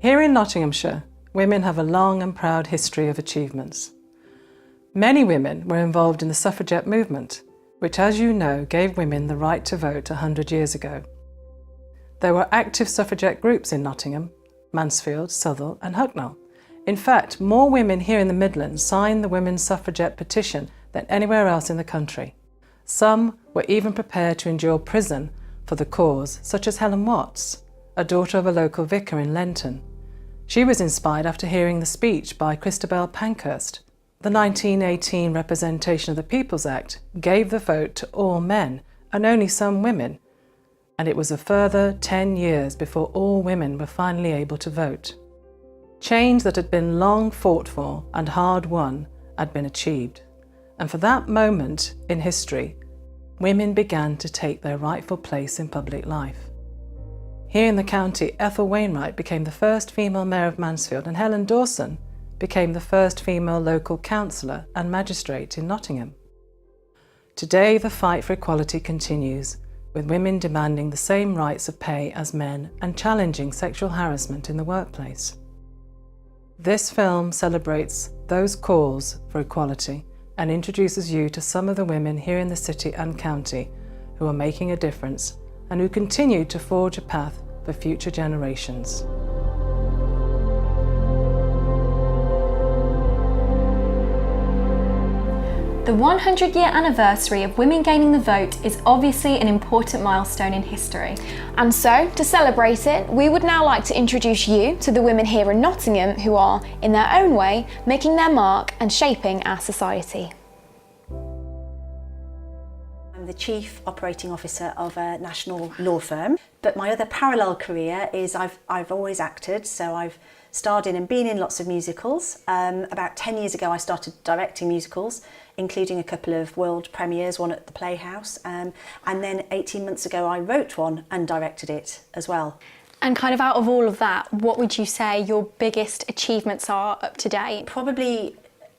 Here in Nottinghamshire, women have a long and proud history of achievements. Many women were involved in the suffragette movement, which, as you know, gave women the right to vote 100 years ago. There were active suffragette groups in Nottingham, Mansfield, Southall and Hucknall. In fact, more women here in the Midlands signed the Women's Suffragette petition than anywhere else in the country. Some were even prepared to endure prison for the cause, such as Helen Watts, a daughter of a local vicar in Lenton. She was inspired after hearing the speech by Christabel Pankhurst. The 1918 Representation of the People's Act gave the vote to all men and only some women, and it was a further 10 years before all women were finally able to vote. Change that had been long fought for and hard won had been achieved, and for that moment in history, women began to take their rightful place in public life. Here in the county, Ethel Wainwright became the first female mayor of Mansfield, and Helen Dawson became the first female local councillor and magistrate in Nottingham. Today, the fight for equality continues, with women demanding the same rights of pay as men and challenging sexual harassment in the workplace. This film celebrates those calls for equality and introduces you to some of the women here in the city and county who are making a difference and who continue to forge a path for future generations. The 100-year anniversary of women gaining the vote is obviously an important milestone in history. And so, to celebrate it, we would now like to introduce you to the women here in Nottingham who are, in their own way, making their mark and shaping our society. I'm the Chief Operating Officer of a national law firm, but my other parallel career is I've always acted, so I've starred in and been in lots of musicals. About 10 years ago I started directing musicals, including a couple of world premieres, one at the Playhouse, and then 18 months ago I wrote one and directed it as well. And kind of out of all of that, what would you say your biggest achievements are up to date? Probably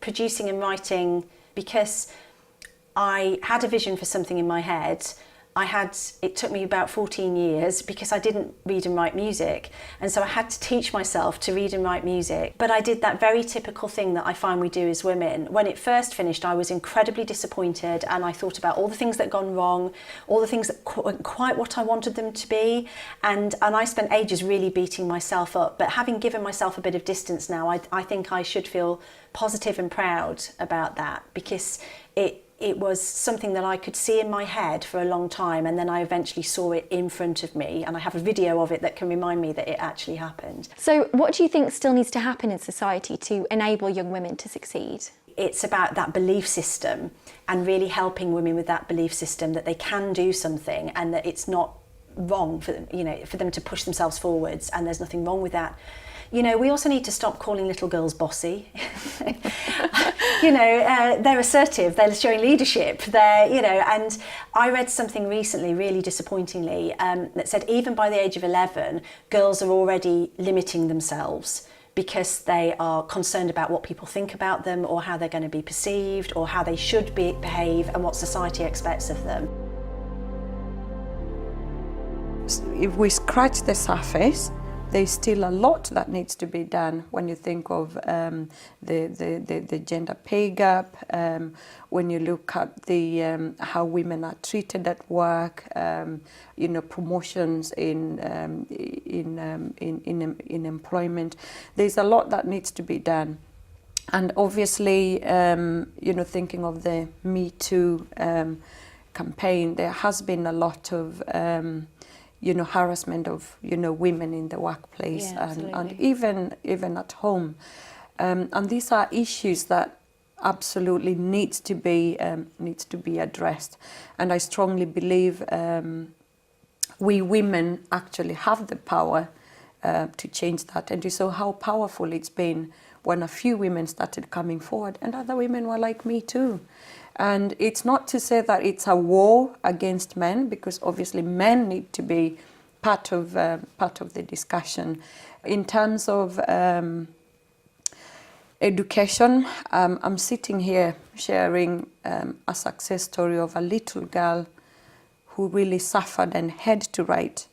producing and writing, because I had a vision for something in my head. It took me about 14 years because I didn't read and write music, and so I had to teach myself to read and write music. But I did that very typical thing that I find we do as women. When it first finished, I was incredibly disappointed, and I thought about all the things that had gone wrong, all the things that weren't quite what I wanted them to be, and I spent ages really beating myself up. But having given myself a bit of distance now, I think I should feel positive and proud about that, because it was something that I could see in my head for a long time, and then I eventually saw it in front of me, and I have a video of it that can remind me that it actually happened. So what do you think still needs to happen in society to enable young women to succeed? It's about that belief system and really helping women with that belief system that they can do something and that it's not wrong for them, for them to push themselves forwards, and there's nothing wrong with that. We also need to stop calling little girls bossy. They're assertive, they're showing leadership, and I read something recently, really disappointingly, that said even by the age of 11, girls are already limiting themselves because they are concerned about what people think about them, or how they're going to be perceived, or how they should behave, and what society expects of them. If we scratch the surface, there's still a lot that needs to be done when you think of the gender pay gap, when you look at the how women are treated at work, promotions in employment. There's a lot that needs to be done, and obviously, thinking of the Me Too campaign, there has been a lot of harassment of women in the workplace, and even at home, and these are issues that absolutely needs to be addressed. And I strongly believe we women actually have the power to change that. And you saw how powerful it's been when a few women started coming forward, and other women were like, me too. And it's not to say that it's a war against men, because obviously men need to be part of the discussion. In terms of education, I'm sitting here sharing a success story of a little girl who really suffered and had to write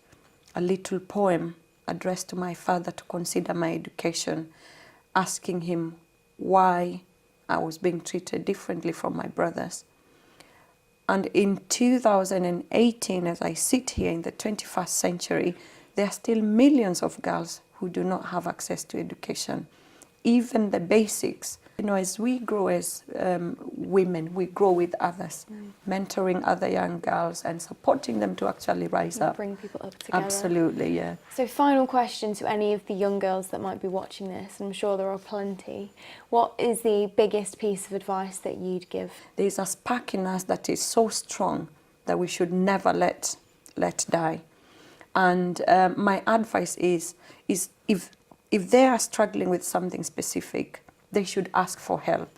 a little poem addressed to my father to consider my education, asking him why I was being treated differently from my brothers. And in 2018, as I sit here in the 21st century, there are still millions of girls who do not have access to education, even the basics. You know, as we grow as women, we grow with others, mentoring other young girls and supporting them to actually rise up. Bring people up together. Absolutely, yeah. So final question to any of the young girls that might be watching this, and I'm sure there are plenty. What is the biggest piece of advice that you'd give? There's a spark in us that is so strong that we should never let die. And my advice is if they are struggling with something specific, they should ask for help.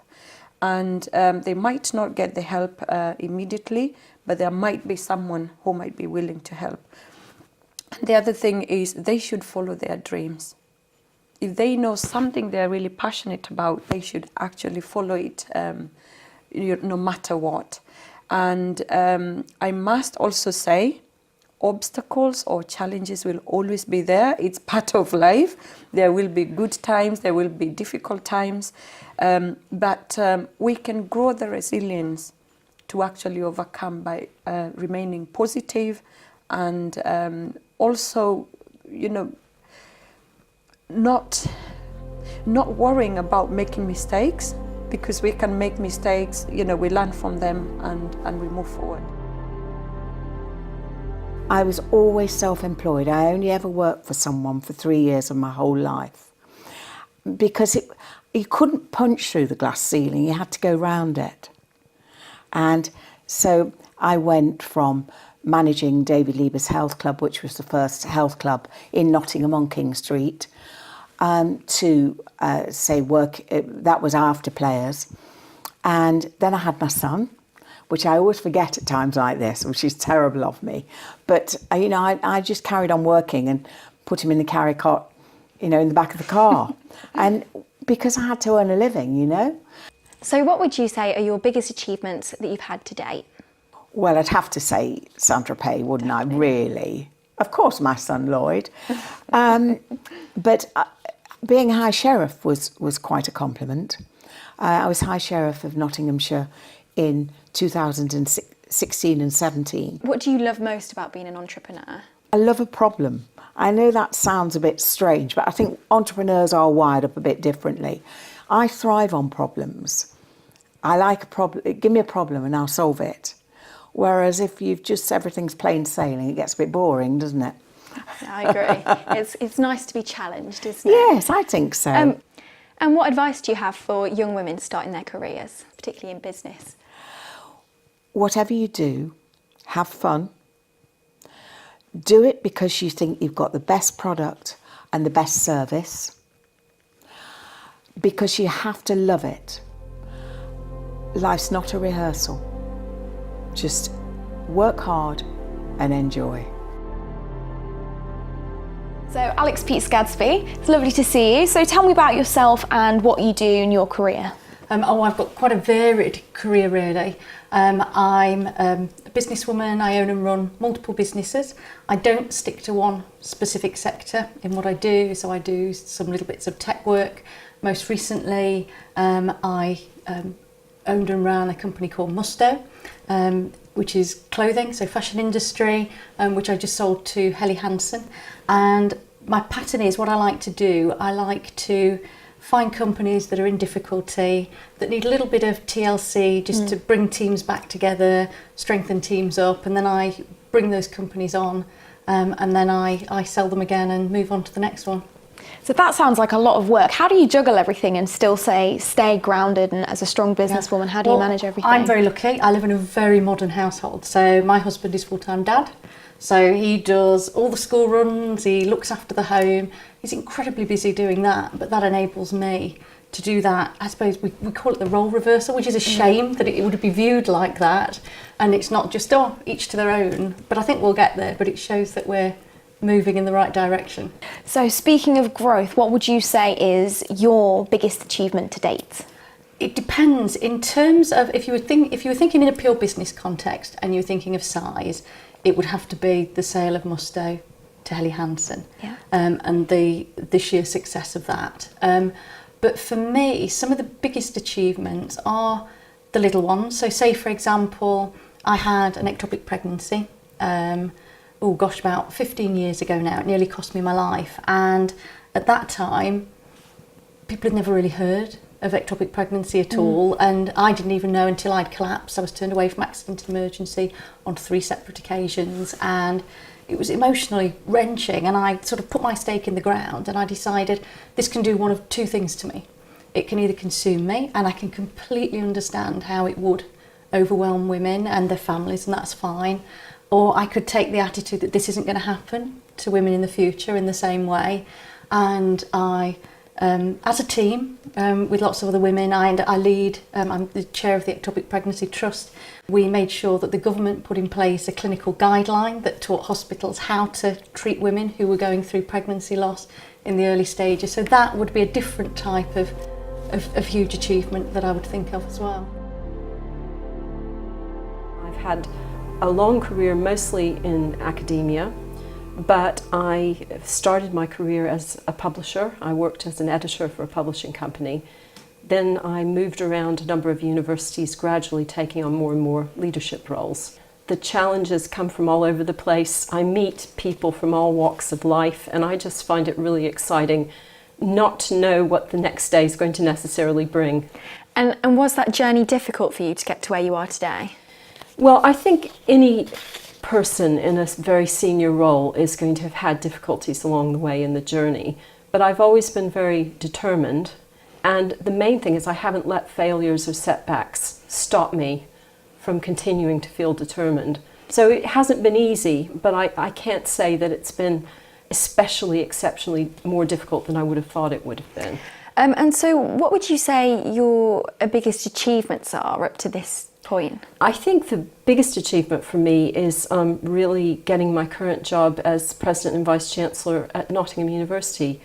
And they might not get the help immediately, but there might be someone who might be willing to help. And the other thing is they should follow their dreams. If they know something they're really passionate about, they should actually follow it no matter what. And I must also say, obstacles or challenges will always be there. It's part of life. There will be good times, there will be difficult times, but we can grow the resilience to actually overcome by remaining positive and also, you know, not worrying about making mistakes, because we can make mistakes, you know, we learn from them and we move forward. I was always self-employed. I only ever worked for someone for 3 years of my whole life, because you couldn't punch through the glass ceiling, you had to go round it. And so I went from managing David Lieber's Health Club, which was the first health club in Nottingham on King Street, to say work, that was after Players. And then I had my son, which I always forget at times like this, which is terrible of me. But, you know, I just carried on working and put him in the carry cot, you know, in the back of the car. And because I had to earn a living, you know. So what would you say are your biggest achievements that you've had to date? Well, I'd have to say Saint-Tropez, wouldn't I, really? Of course, my son Lloyd. But being High Sheriff was quite a compliment. I was High Sheriff of Nottinghamshire in 2016 and 17. What do you love most about being an entrepreneur? I love a problem. I know that sounds a bit strange, but I think entrepreneurs are wired up a bit differently. I thrive on problems. I like a problem. Give me a problem and I'll solve it. Whereas if you've just everything's plain sailing, it gets a bit boring, doesn't it? I agree. It's nice to be challenged, isn't it? Yes, I think so. And what advice do you have for young women starting their careers, particularly in business? Whatever you do, have fun. Do it because you think you've got the best product and the best service. Because you have to love it. Life's not a rehearsal. Just work hard and enjoy. So Alex Peace-Gadsby, it's lovely to see you. So tell me about yourself and what you do in your career. I've got quite a varied career really. I'm a businesswoman, I own and run multiple businesses. I don't stick to one specific sector in what I do, so I do some little bits of tech work. Most recently, I owned and ran a company called Musto, which is clothing, so fashion industry, which I just sold to Helly Hansen. And my pattern is what I like to do. I like to find companies that are in difficulty, that need a little bit of TLC just to bring teams back together, strengthen teams up, and then I bring those companies on, and then I sell them again and move on to the next one. So that sounds like a lot of work. How do you juggle everything and still stay grounded, and as a strong businesswoman, how do you manage everything? I'm very lucky. I live in a very modern household. So my husband is full-time dad. So he does all the school runs, he looks after the home. He's incredibly busy doing that, but that enables me to do that. I suppose we call it the role reversal, which is a shame that it would be viewed like that. And it's not just, each to their own. But I think we'll get there, but it shows that we're moving in the right direction. So speaking of growth, what would you say is your biggest achievement to date? It depends. In terms of, if you were thinking in a pure business context and you were thinking of size, it would have to be the sale of Musto. to Helly Hansen, Yeah. and the sheer success of that. But for me, some of the biggest achievements are the little ones. So say, for example, I had an ectopic pregnancy, about 15 years ago now. It nearly cost me my life. And at that time, people had never really heard of ectopic pregnancy at all. And I didn't even know until I'd collapsed. I was turned away from accident and emergency on 3 separate occasions. And it was emotionally wrenching, and I sort of put my stake in the ground, and I decided this can do one of 2 things to me. It can either consume me, and I can completely understand how it would overwhelm women and their families, and that's fine. Or I could take the attitude that this isn't going to happen to women in the future in the same way. And I, as a team, with lots of other women, I lead, I'm the chair of the Ectopic Pregnancy Trust. We made sure that the government put in place a clinical guideline that taught hospitals how to treat women who were going through pregnancy loss in the early stages. So that would be a different type of huge achievement that I would think of as well. I've had a long career mostly in academia, but I started my career as a publisher. I worked as an editor for a publishing company. Then I moved around a number of universities, gradually taking on more and more leadership roles. The challenges come from all over the place. I meet people from all walks of life, and I just find it really exciting not to know what the next day is going to necessarily bring. And was that journey difficult for you to get to where you are today? Well, I think any person in a very senior role is going to have had difficulties along the way in the journey, but I've always been very determined. And the main thing is I haven't let failures or setbacks stop me from continuing to feel determined. So it hasn't been easy, but I can't say that it's been exceptionally more difficult than I would have thought it would have been. And so what would you say your biggest achievements are up to this point? I think the biggest achievement for me is really getting my current job as President and Vice Chancellor at Nottingham University.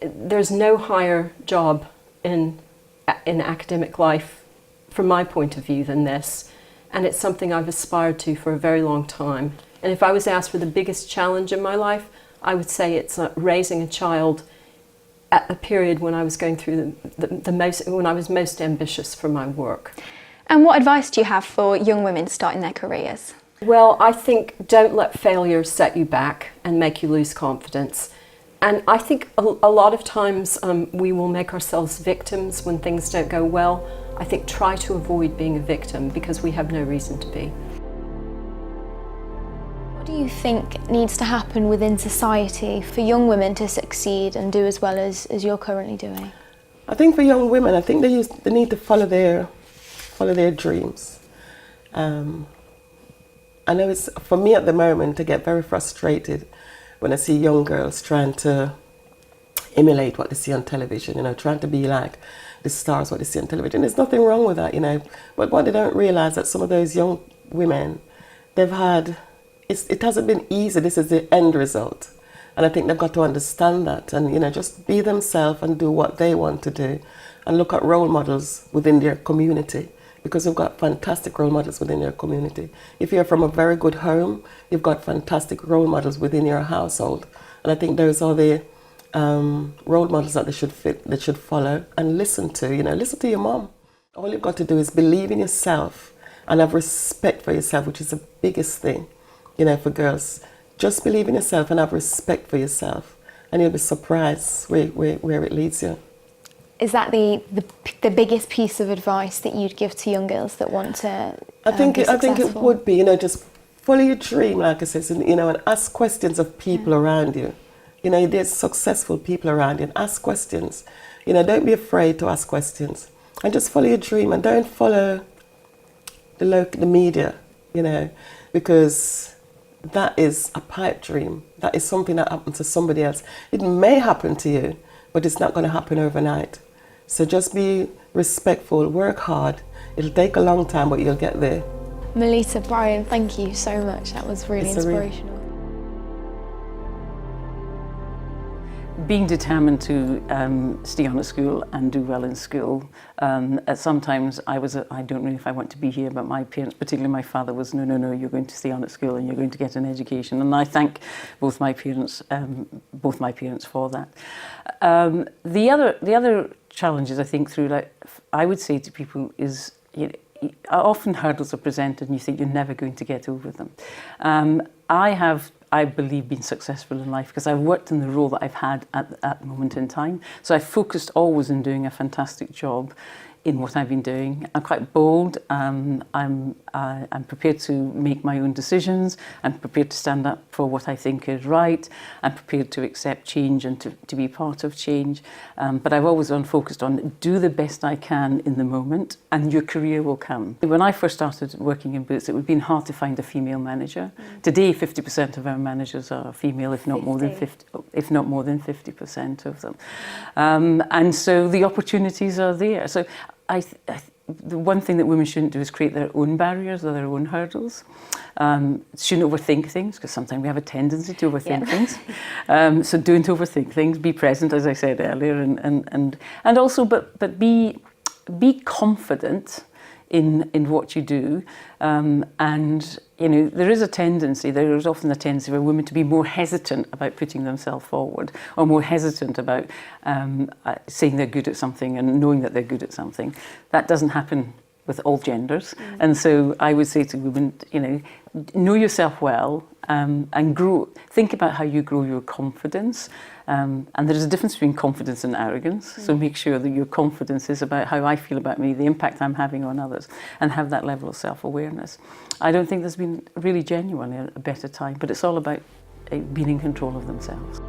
There's no higher job in academic life, from my point of view, than this. And it's something I've aspired to for a very long time. And if I was asked for the biggest challenge in my life, I would say it's raising a child at a period when I was going through when I was most ambitious for my work. And what advice do you have for young women starting their careers? Well, I think don't let failure set you back and make you lose confidence. And I think a lot of times we will make ourselves victims when things don't go well. I think try to avoid being a victim because we have no reason to be. What do you think needs to happen within society for young women to succeed and do as well as you're currently doing? I think for young women, I think they need to follow their dreams. I know it's, for me at the moment, I get very frustrated when I see young girls trying to emulate what they see on television, trying to be like the stars, what they see on television. There's nothing wrong with that, but what they don't realise that some of those young women, it hasn't been easy. This is the end result. And I think they've got to understand that and, just be themselves and do what they want to do and look at role models within their community, because we've got fantastic role models within your community. If you're from a very good home, you've got fantastic role models within your household. And I think those are the role models that they should follow and listen to. Listen to your mom. All you've got to do is believe in yourself and have respect for yourself, which is the biggest thing, for girls. Just believe in yourself and have respect for yourself, and you'll be surprised where it leads you. Is that the biggest piece of advice that you'd give to young girls that want to I think it would be, just follow your dream, like I said, and ask questions of people around you. There's successful people around you, and ask questions. Don't be afraid to ask questions, and just follow your dream, and don't follow the media, because that is a pipe dream. That is something that happened to somebody else. It may happen to you, but it's not going to happen overnight. So just be respectful, work hard. It'll take a long time, but you'll get there. Melita, Brian, thank you so much. That was really inspirational. being determined to stay on at school and do well in school. Sometimes I don't know if I want to be here, but my parents, particularly my father, was no, you're going to stay on at school and you're going to get an education. And I thank both my parents for that. The other challenges I think through life, I would say to people is, often hurdles are presented and you think you're never going to get over them. I believe, been successful in life because I've worked in the role that I've had at that moment in time. So I've focused always on doing a fantastic job in what I've been doing. I'm quite bold. I'm prepared to make my own decisions. I'm prepared to stand up for what I think is right. I'm prepared to accept change and to be part of change. But I've always been focused on do the best I can in the moment and your career will come. When I first started working in Boots, it would have been hard to find a female manager. Today, 50% of our managers are female, if not more than 50% of them. And so the opportunities are there. So the one thing that women shouldn't do is create their own barriers or their own hurdles. Shouldn't overthink things, because sometimes we have a tendency to overthink things. So don't overthink things. Be present, as I said earlier, and also, but be confident in what you do. And there is often a tendency for women to be more hesitant about putting themselves forward, or more hesitant about saying they're good at something and knowing that they're good at something. That doesn't happen with all genders. And so I would say to women, know yourself well, and grow. Think about how you grow your confidence. And there is a difference between confidence and arrogance. So make sure that your confidence is about how I feel about me, the impact I'm having on others, and have that level of self-awareness. I don't think there's been really genuinely a better time, but it's all about being in control of themselves.